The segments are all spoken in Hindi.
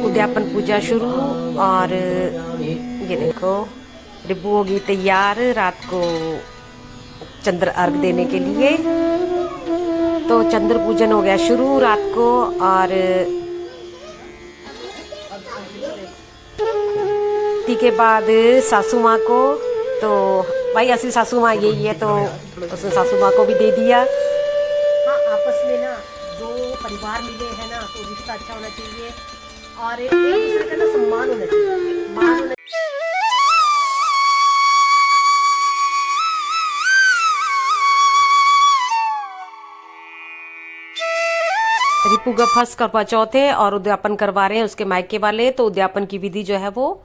उद्यापन पूजा शुरू। और ये देखो रिब्बू होगी तैयार रात को चंद्र अर्घ देने के लिए। तो चंद्र पूजन हो गया शुरू रात को। और के बाद सासू माँ को, तो भाई असली सासू माँ यही है, तो उसने सासू माँ को भी दे दिया। हाँ, आपस में ना जो परिवार मिले हैं ना, तो रिश्ता अच्छा होना चाहिए और एक दूसरे का ना सम्मान होना चाहिए, मान होना। रिपू का फर्स्ट करवा चौथ है और उद्यापन करवा रहे हैं उसके मायके वाले। तो उद्यापन की विधि जो है वो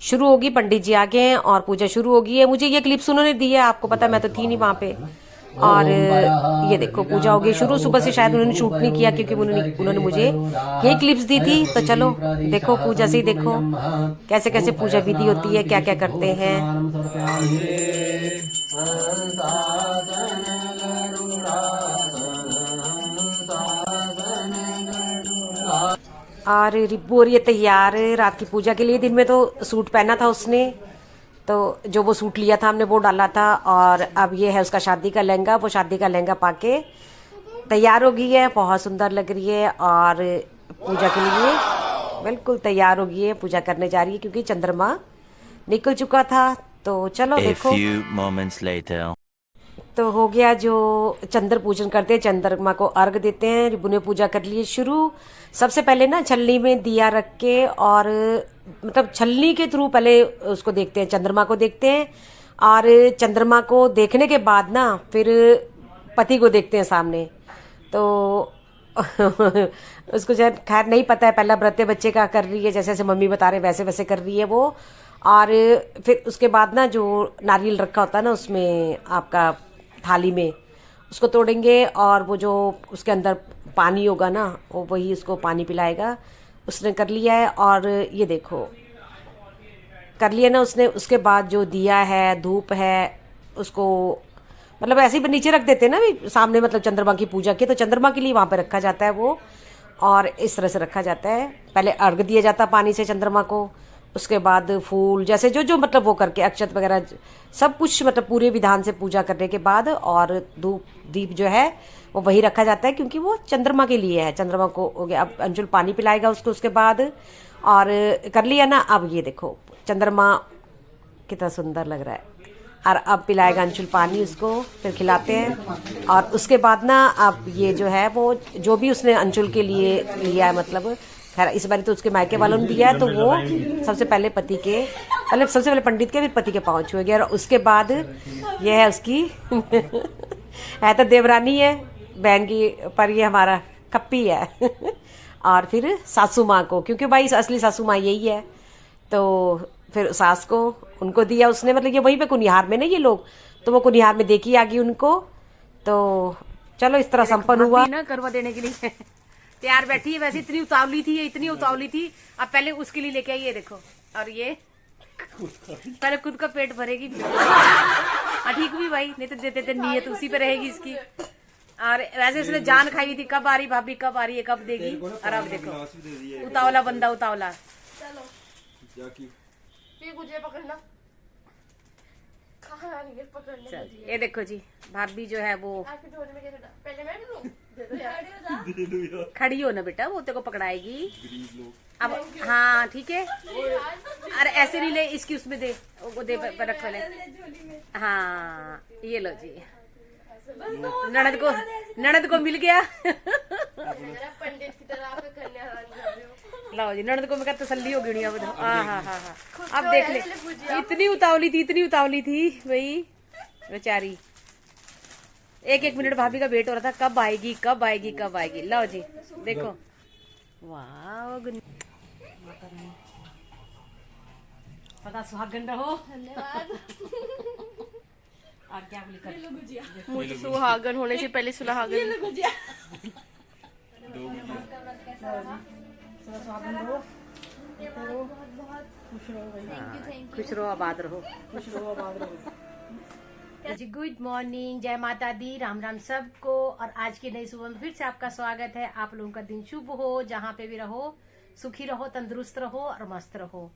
शुरू होगी, पंडित जी आ गए हैं और पूजा शुरू होगी है। मुझे ये क्लिप्स उन्होंने दी है, आपको पता है मैं तो थी नहीं वहां पे। और ये देखो पूजा होगी शुरू। सुबह से शायद उन्होंने शूट नहीं किया क्योंकि उन्होंने मुझे ये क्लिप्स दी थी। तो चलो देखो पूजा से ही देखो कैसे कैसे पूजा विधि होती है, क्या क्या करते हैं। और रिब्बू और ये तैयार रात की पूजा के लिए। दिन में तो सूट पहना था उसने, तो जो वो सूट लिया था हमने वो डाला था। और अब ये है उसका शादी का लहंगा। वो शादी का लहंगा पाके तैयार हो गई है, बहुत सुंदर लग रही है और पूजा के लिए बिल्कुल तैयार हो गई है। पूजा करने जा रही है क्योंकि चंद्रमा निकल चुका था। तो चलो देखो। तो हो गया जो चंद्र पूजन करते हैं, चंद्रमा को अर्घ देते हैं। रिबू ने पूजा कर ली शुरू। सबसे पहले ना छलनी में दिया रख के, और मतलब छलनी के थ्रू पहले उसको देखते हैं, चंद्रमा को देखते हैं। और चंद्रमा को देखने के बाद ना फिर पति को देखते हैं सामने। तो उसको शायद खैर नहीं पता है, पहला व्रत बच्चे का कर रही है, जैसे जैसे मम्मी बता रहे वैसे वैसे कर रही है वो। और फिर उसके बाद ना जो नारियल रखा होता है ना उसमें आपका थाली में, उसको तोड़ेंगे और वो जो उसके अंदर पानी होगा ना वो वही उसको पानी पिलाएगा। उसने कर लिया है और ये देखो कर लिया ना उसने। उसके बाद जो दिया है धूप है उसको मतलब ऐसे ही नीचे रख देते हैं ना भी सामने, मतलब चंद्रमा की पूजा की, तो चंद्रमा के लिए वहां पे रखा जाता है वो। और इस तरह से रखा जाता है। पहले अर्घ दिया जाता है पानी से चंद्रमा को, उसके बाद फूल जैसे जो जो मतलब वो करके अक्षत वगैरह सब कुछ मतलब पूरे विधान से पूजा करने के बाद, और धूप दीप जो है वो वही रखा जाता है क्योंकि वो चंद्रमा के लिए है। चंद्रमा को हो गया, अब अंशुल पानी पिलाएगा उसको उसके बाद। और कर लिया ना। अब ये देखो चंद्रमा कितना सुंदर लग रहा है। और अब पिलाएगा अंशुल पानी उसको, फिर खिलाते हैं। और उसके बाद ना अब ये जो है वो जो भी उसने अंशुल के लिए लिया है, मतलब खैर इस बार तो उसके मायके वालों ने दिया है, तो वो सबसे पहले पति के, पहले सबसे पहले पंडित के फिर पति के पाँव छुएगी। और उसके बाद ये है उसकी है तो देवरानी है बहन की, पर ये हमारा कप्पी है। और फिर सासू माँ को, क्योंकि भाई असली सासू माँ यही है, तो फिर सास को उनको दिया उसने। मतलब ये वहीं पे कुनिहार में ना ये लोग, तो वो कुनिहार में देखी आ गई उनको। तो चलो इस तरह संपन्न हुआ ना करवा देने के लिए तैयार बैठी है। वैसे इतनी उतावली थी, इतनी उतावली थी। अब पहले उसके लिए लेके आई, ये देखो। और ये पहले खुद का पेट भरेगी। ठीक भी भाई, नहीं तो देते थे, नीयत उसी पे रहेगी इसकी। और वैसे उसने जान खाई थी, कब आ रही भाभी, कब आ रही है, कब देगी। और अब देखो उतावला बंदा, उतावला। पकड़ना ये देखो जी भाभी जो है वो खड़ी हो ना बेटा, वो तेरे को पकड़ाएगी अब। हाँ ठीक है। अरे ऐसे नहीं ले, इसकी उसमें दे, वो दे रख ले। हाँ ये लो जी, ननद को मिल गया। पंडित की तरह लो जी, ननद को मैं तसल्ली हो गई। अब हाँ हाँ हाँ हाँ, अब देख ले, इतनी उतावली थी, इतनी उतावली थी भाई बेचारी। एक एक मिनट भाभी का वेट हो रहा था, कब आएगी कब आएगी कब आएगी। लो जी देखो, वाह पता सुहागन रहो। क्या बोली, सुहागन होने से पहले सुहागन। खुश रहो आबाद रहो, खुश रहो आबाद रहो जी। गुड मॉर्निंग, जय माता दी, राम राम सबको। और आज की नई सुबह में फिर से आपका स्वागत है। आप लोगों का दिन शुभ हो, जहाँ पे भी रहो सुखी रहो, तंदुरुस्त रहो और मस्त रहो।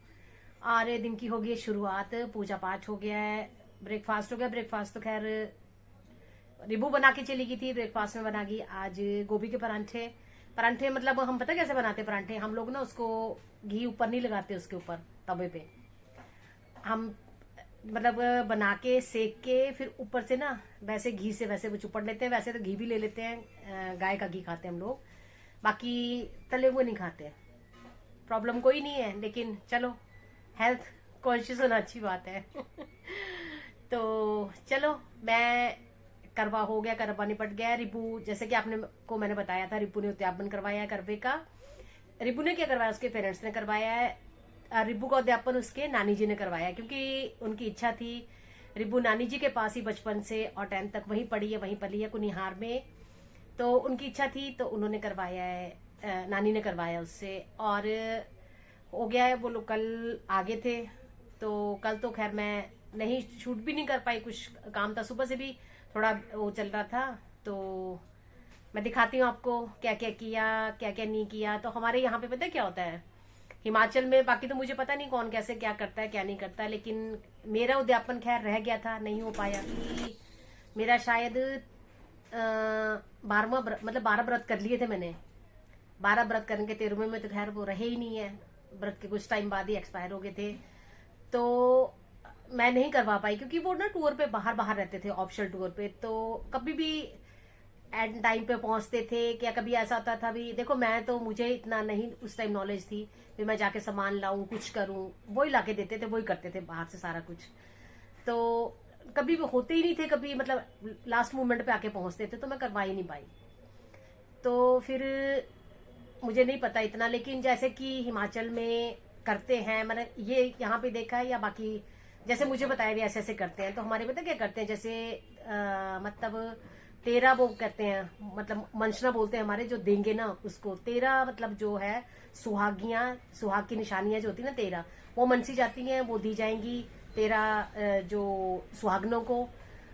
और दिन की हो गई शुरुआत, पूजा पाठ हो गया है, ब्रेकफास्ट हो गया। ब्रेकफास्ट तो खैर रिबू बना के चली गई थी, ब्रेकफास्ट में बना गई आज गोभी के परांठे। परांठे मतलब हम पता कैसे बनाते परांठे, हम लोग ना उसको घी ऊपर नहीं लगाते, उसके ऊपर तवे पे हम मतलब बना के सेक के फिर ऊपर से ना वैसे घी से वैसे वो चुपड़ लेते हैं। वैसे तो घी भी ले लेते हैं, गाय का घी खाते हैं हम लोग, बाकी तले हुए नहीं खाते। प्रॉब्लम कोई नहीं है, लेकिन चलो हेल्थ कॉन्शियस होना अच्छी बात है। तो चलो मैं करवा हो गया, करवा निपट गया। रिबू जैसे कि आपने को मैंने बताया था, रिबू ने उद्यापन करवाया है करवे का। रिबू ने क्या करवाया, उसके पेरेंट्स ने करवाया है। रिबू का उद्यापन उसके नानी जी ने करवाया, क्योंकि उनकी इच्छा थी। रिबू नानी जी के पास ही बचपन से और 10th तक वहीं पढ़ी है, वहीं पली है कुनिहार में। तो उनकी इच्छा थी तो उन्होंने करवाया है, नानी ने करवाया उससे। और हो गया है, वो लोग कल आगे थे। तो कल तो खैर मैं नहीं शूट भी नहीं कर पाई, कुछ काम था, सुबह से भी थोड़ा वो चल रहा था। तो मैं दिखाती हूँ आपको क्या क्या किया, क्या क्या नहीं किया। तो हमारे यहाँ पे पता है क्या होता है हिमाचल में, बाकी तो मुझे पता नहीं कौन कैसे क्या करता है क्या नहीं करता है, लेकिन मेरा उद्यापन खैर रह गया था, नहीं हो पाया। मेरा शायद 12वां मतलब 12 व्रत कर लिए थे मैंने। 12 व्रत करने के 13वें में तो खैर वो रहे ही नहीं है, व्रत के कुछ टाइम बाद ही एक्सपायर हो गए थे। तो मैं नहीं करवा पाई, क्योंकि वो ना टूर पे बाहर बाहर रहते थे, ऑफिशियल टूर पे। तो कभी भी एट टाइम पे पहुंचते थे क्या, कभी ऐसा होता था भी देखो, मैं तो मुझे इतना नहीं उस टाइम नॉलेज थी कि मैं जाके सामान लाऊं कुछ करूं, वही लाके देते थे, वही करते थे बाहर से सारा कुछ। तो कभी भी होते ही नहीं थे, कभी मतलब लास्ट मोमेंट पे आके पहुंचते थे, तो मैं करवा ही नहीं पाई। तो फिर मुझे नहीं पता इतना, लेकिन जैसे कि हिमाचल में करते हैं, मैंने ये यहाँ पे देखा है, या बाकी जैसे मुझे बताया भी ऐसे ऐसे करते हैं। तो हमारे पता क्या करते हैं, जैसे मतलब 13 वो कहते हैं, मतलब मंशना बोलते हैं हमारे, जो देंगे ना उसको 13, मतलब जो है सुहागियां, सुहाग की निशानियां जो होती है ना 13, वो मनसी जाती हैं, वो दी जाएंगी 13 जो सुहागनों को।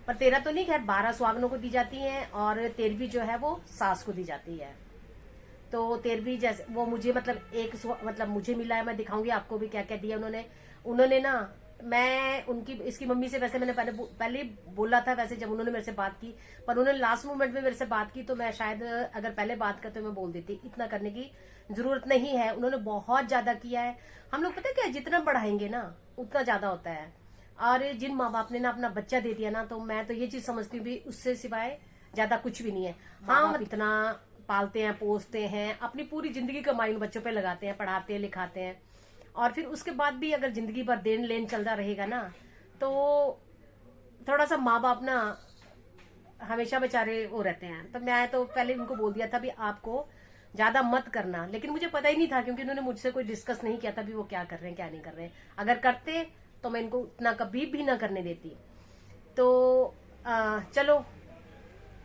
पर 13 तो नहीं, खैर 12 सुहागनों को दी जाती हैं, और 13वीं जो है वो सास को दी जाती है। तो 13वीं जैसे वो मुझे मतलब मतलब मुझे मिला है, मैं दिखाऊंगी आपको भी क्या क्या दिया उन्होंने ना। मैं उनकी इसकी मम्मी से वैसे मैंने पहले ही बोला था वैसे, जब उन्होंने मेरे से बात की, पर उन्होंने लास्ट मोमेंट में मेरे से बात की, तो मैं शायद अगर पहले बात करते मैं बोल देती, इतना करने की जरूरत नहीं है। उन्होंने बहुत ज्यादा किया है। हम लोग पता है क्या, जितना बढ़ाएंगे ना उतना ज्यादा होता है। और जिन माँ बाप ने ना अपना बच्चा दे दिया ना, तो मैं तो ये चीज समझती हूँ भी उससे सिवाय ज्यादा कुछ भी नहीं है। हाँ, इतना पालते हैं, पोसते हैं, अपनी पूरी जिंदगी कमाई बच्चों पे लगाते हैं, पढ़ाते हैं, लिखाते हैं, और फिर उसके बाद भी अगर जिंदगी भर देन लेन चलता रहेगा ना, तो थोड़ा सा माँ बाप ना हमेशा बेचारे वो रहते हैं। तो मैं तो पहले उनको बोल दिया था भी आपको ज्यादा मत करना, लेकिन मुझे पता ही नहीं था, क्योंकि उन्होंने मुझसे कोई डिस्कस नहीं किया था भी वो क्या कर रहे हैं क्या नहीं कर रहे हैं। अगर करते तो मैं इनको उतना कभी भी ना करने देती। तो चलो,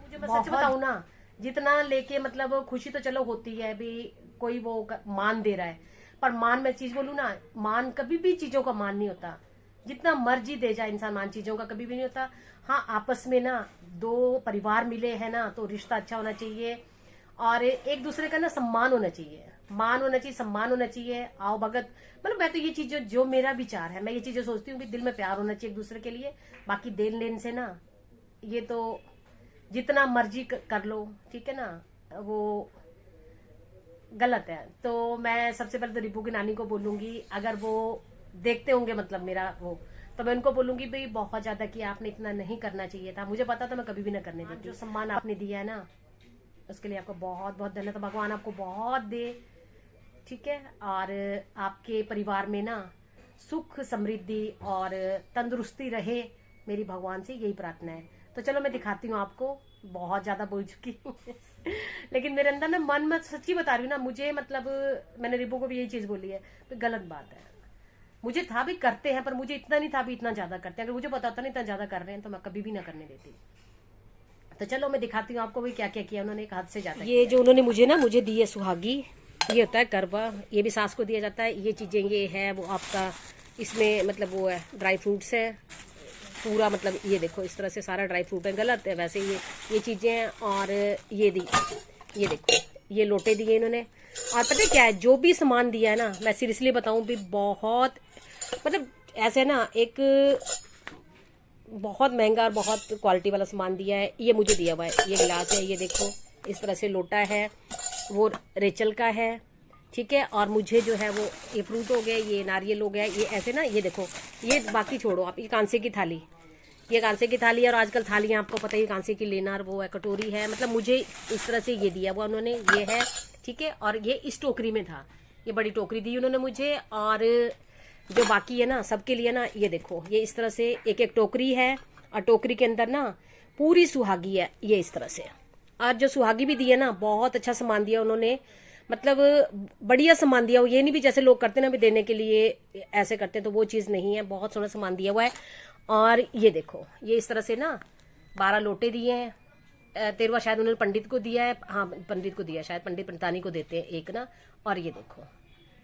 मुझे मैं सच बताऊं ना, जितना लेके मतलब खुशी तो चलो होती है भी, कोई वो मान दे रहा है, पर मान मैं चीज बोलूं ना, मान कभी भी चीजों का मान नहीं होता। जितना मर्जी दे जाए इंसान, मान चीजों का कभी भी नहीं होता। हाँ, आपस में ना दो परिवार मिले हैं ना, तो रिश्ता अच्छा होना चाहिए, और एक दूसरे का ना सम्मान होना चाहिए, मान होना चाहिए, सम्मान होना चाहिए, आओ भगत। मतलब मैं तो ये चीज जो मेरा विचार है, मैं ये चीजें सोचती हूँ कि दिल में प्यार होना चाहिए एक दूसरे के लिए। बाकी देन लेन से ना, ये तो जितना मर्जी कर लो, ठीक है ना, वो गलत है। तो मैं सबसे पहले तो रिबू की नानी को बोलूंगी, अगर वो देखते होंगे मतलब मेरा वो, तो मैं उनको बोलूंगी भाई बहुत ज्यादा किया आपने, इतना नहीं करना चाहिए था, मुझे पता था मैं कभी भी ना करने देती। जो सम्मान आपने दिया है ना, उसके लिए आपको बहुत बहुत धन्यवाद। तो भगवान आपको बहुत दे, ठीक है, और आपके परिवार में ना सुख समृद्धि और तंदुरुस्ती रहे, मेरी भगवान से यही प्रार्थना है। तो चलो मैं दिखाती हूँ आपको, बहुत ज्यादा बोल चुकी हूँ। लेकिन मेरे अंदर ना मन, मैं सच्ची बता रही हूँ ना, मुझे मतलब मैंने रिबू को भी यही चीज बोली है, तो गलत बात है। मुझे था भी करते हैं, पर मुझे इतना नहीं था भी इतना ज्यादा करते हैं। अगर मुझे पता होता नहीं इतना ज्यादा कर रहे हैं तो मैं कभी भी ना करने देती। तो चलो मैं दिखाती हूँ आपको भी क्या क्या किया उन्होंने, एक हाथ से ज्यादा। ये जो उन्होंने मुझे दी है सुहागी, ये होता है करवा, ये भी सास को दिया जाता है। ये चीजें ये है वो आपका, इसमें मतलब वो है ड्राई फ्रूट्स है पूरा, मतलब ये देखो इस तरह से सारा ड्राई फ्रूट है, गलत है वैसे ये चीजें हैं। और ये देखो ये लोटे दिए इन्होंने, और पता है क्या है, जो भी सामान दिया है ना, मैं सीरियसली बताऊं भी, बहुत मतलब ऐसे ना, एक बहुत महंगा और बहुत क्वालिटी वाला सामान दिया है। ये मुझे दिया हुआ है, ये गिलास है, ये देखो इस तरह से लोटा है, वो रेचल का है, ठीक है। और मुझे जो है वो ये फ्रूट हो गया, ये नारियल हो गया, ये ऐसे ना, ये देखो, ये बाकी छोड़ो आप, ये कांसे की थाली, ये कांसे की थाली है। और आजकल थालियां आपको पता ही, कांसे की लेनार वो है, कटोरी है, मतलब मुझे इस तरह से ये दिया हुआ उन्होंने, ये है, ठीक है। और ये इस टोकरी में था, ये बड़ी टोकरी दी उन्होंने मुझे। और जो बाकी है ना सबके लिए ना, ये देखो, ये इस तरह से एक एक टोकरी है, और टोकरी के अंदर ना पूरी सुहागी है, ये इस तरह से। और जो सुहागी भी दी है ना, बहुत अच्छा सामान दिया उन्होंने, मतलब बढ़िया सामान दिया। वो ये नहीं भी जैसे लोग करते ना भी देने के लिए ऐसे करते हैं, तो वो चीज़ नहीं है, बहुत सोना सामान दिया हुआ है। और ये देखो, ये इस तरह से ना 12 लोटे दिए हैं, 13वां शायद उन्होंने पंडित को दिया है, हाँ पंडित को दिया, शायद पंडित पंडितानी को देते हैं एक ना। और ये देखो,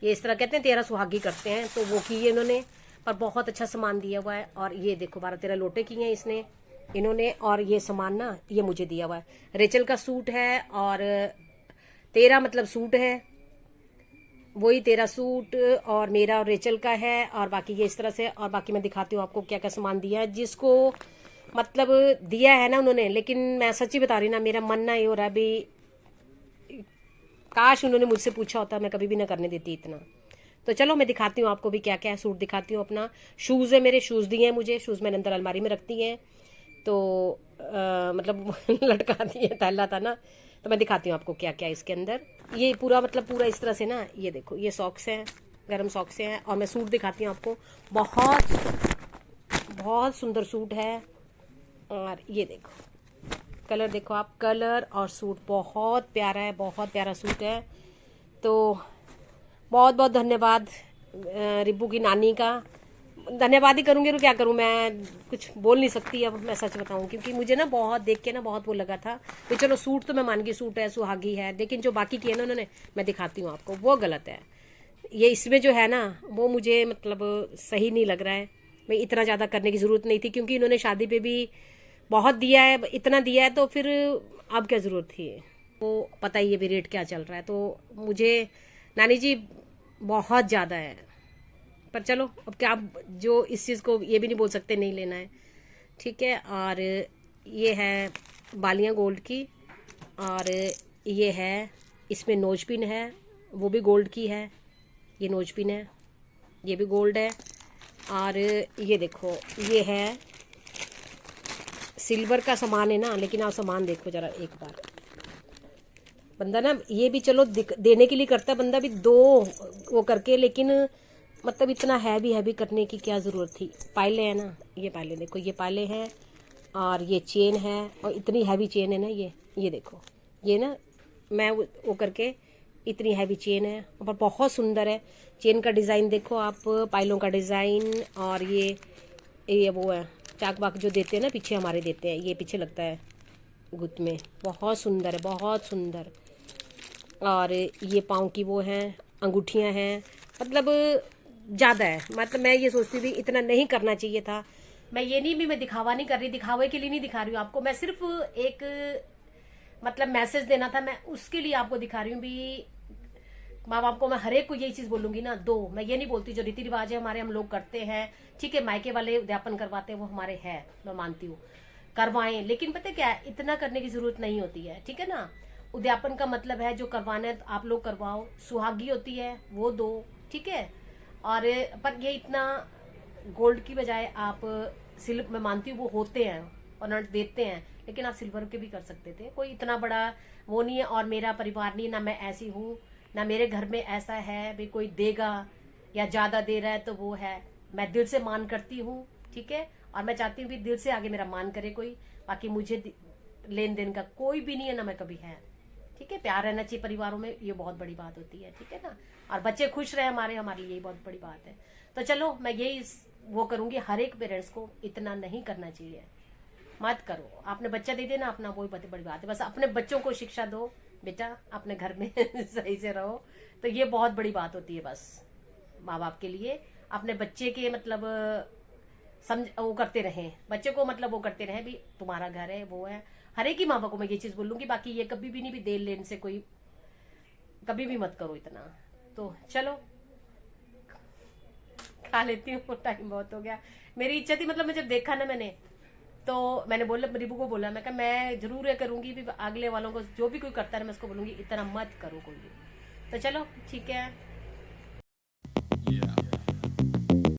ये इस तरह कहते हैं 13 सुहागी करते हैं, तो वो किए इन्होंने, पर बहुत अच्छा सामान दिया हुआ है। और ये देखो 12-13 लोटे किए हैं इन्होंने। और ये सामान ना ये मुझे दिया हुआ है, रेचल का सूट है, और 13 मतलब सूट है, वही 13 सूट, और मेरा और रेचल का है। और बाकी ये इस तरह से, और बाकी मैं दिखाती हूँ आपको क्या क्या सामान दिया है, जिसको मतलब दिया है ना उन्होंने। लेकिन मैं सच्ची बता रही ना, मेरा मन ना ये हो रहा है भी, काश उन्होंने मुझसे पूछा होता, मैं कभी भी ना करने देती इतना। तो चलो मैं दिखाती हूँ आपको भी क्या क्या है, सूट दिखाती हूँ अपना। शूज़ है मेरे, शूज़ दिए हैं मुझे, शूज़ मैंने अंदर अलमारी में रखती हैं, तो मतलब लटका दिए, थैला था ना, तो मैं दिखाती हूँ आपको क्या क्या है इसके अंदर। ये पूरा मतलब पूरा इस तरह से ना, ये देखो, ये सॉक्स हैं, गर्म सॉक्स हैं। और मैं सूट दिखाती हूँ आपको, बहुत बहुत सुंदर सूट है। और ये देखो कलर, देखो आप, कलर और सूट बहुत प्यारा है, बहुत प्यारा सूट है। तो बहुत बहुत धन्यवाद रिब्बू की नानी का, धन्यवाद ही करूँगी, तो क्या करूँ, मैं कुछ बोल नहीं सकती अब, मैं सच बताऊँ, क्योंकि मुझे ना बहुत देख के ना बहुत वो लगा था कि चलो सूट तो मैं मान गई, सूट है, सुहागी है, लेकिन जो बाकी किए ना उन्होंने, मैं दिखाती हूँ आपको, वो गलत है। ये इसमें जो है ना, वो मुझे मतलब सही नहीं लग रहा है। भाई इतना ज़्यादा करने की ज़रूरत नहीं थी, क्योंकि इन्होंने शादी पे भी बहुत दिया है, इतना दिया है, तो फिर अब क्या ज़रूरत थी। वो पता ही है भी रेट क्या चल रहा है, तो मुझे नानी जी बहुत ज़्यादा है। पर चलो अब क्या, जो इस चीज़ को ये भी नहीं बोल सकते नहीं लेना है, ठीक है। और ये है बालियाँ गोल्ड की, और ये है, इसमें नोज पिन है, वो भी गोल्ड की है, ये नोज पिन है, ये भी गोल्ड है। और ये देखो, ये है सिल्वर का सामान है ना, लेकिन आप सामान देखो जरा एक बार, बंदा ना ये भी चलो देने के लिए करता है बंदा भी, दो वो करके, लेकिन मतलब इतना हैवी करने की क्या ज़रूरत थी। पायले है ना, ये पायले देखो, ये पायले हैं, और ये चेन है, और इतनी हैवी चेन है ना, ये देखो, ये ना मैं वो करके, इतनी हैवी चेन है, और बहुत सुंदर है। चेन का डिज़ाइन देखो आप, पायलों का डिज़ाइन, और ये वो है चाक बाक जो देते हैं ना, पीछे हमारे देते हैं, ये पीछे लगता है गुत में, बहुत सुंदर है, बहुत सुंदर। और ये पाँव की वो हैं, अंगूठियाँ हैं, मतलब ज़्यादा है। मतलब मैं ये सोचती थी इतना नहीं करना चाहिए था। मैं ये नहीं भी मैं दिखावा नहीं कर रही, दिखावे के लिए नहीं दिखा रही हूँ आपको, मैं सिर्फ एक मतलब मैसेज देना था, मैं उसके लिए आपको दिखा रही हूँ भी। माँ बाप को मैं हर एक को यही चीज बोलूंगी ना, दो, मैं ये नहीं बोलती जो रीति रिवाज है हमारे, हम लोग करते हैं, ठीक है, मायके वाले उद्यापन करवाते हैं, वो हमारे हैं, मैं मानती हूँ, करवाएं, लेकिन पता है क्या है, इतना करने की जरूरत नहीं होती है, ठीक है ना। उद्यापन का मतलब है जो करवाना है आप लोग करवाओ, सुहागी होती है वो दो, ठीक है। और पर ये इतना गोल्ड की बजाय आप सिल्वर, मैं मानती हूँ वो होते हैं और नट देते हैं, लेकिन आप सिल्वर के भी कर सकते थे, कोई इतना बड़ा वो नहीं है। और मेरा परिवार नहीं, ना मैं ऐसी हूँ, ना मेरे घर में ऐसा है भी कोई देगा या ज्यादा दे रहा है तो वो है। मैं दिल से मान करती हूँ, ठीक है, और मैं चाहती हूँ कि दिल से आगे मेरा मान करे कोई, बाकी मुझे लेन देन का कोई भी नहीं है, ना मैं कभी है, ठीक है। प्यार रहना चाहिए परिवारों में, ये बहुत बड़ी बात होती है, ठीक है ना। और बच्चे खुश रहे हमारे लिए यही बहुत बड़ी बात है। तो चलो मैं यही वो करूंगी, हर एक पेरेंट्स को इतना नहीं करना चाहिए, मत करो। आपने बच्चा दे देना अपना, वही बहुत बड़ी बात है। बस अपने बच्चों को शिक्षा दो, बेटा अपने घर में सही से रहो, तो ये बहुत बड़ी बात होती है। बस माँ बाप के लिए अपने बच्चे के मतलब समझ वो करते रहें, बच्चे को मतलब वो करते रहें भी, तुम्हारा घर है वो है। हर एक ही माँ बाप को मैं ये चीज बोलूंगी, बाकी ये कभी भी नहीं भी देर लेन से कोई कभी भी मत करो इतना। तो चलो खा लेती हूँ, टाइम बहुत हो गया। मेरी इच्छा थी, मतलब मैं जब देखा ना मैंने, तो मैंने बोला, रिबू को बोला, मैं कहा मैं जरूर ये करूंगी भी, अगले वालों को जो भी कोई करता है मैं उसको बोलूंगी इतना मत करो कोई भी। तो चलो ठीक है।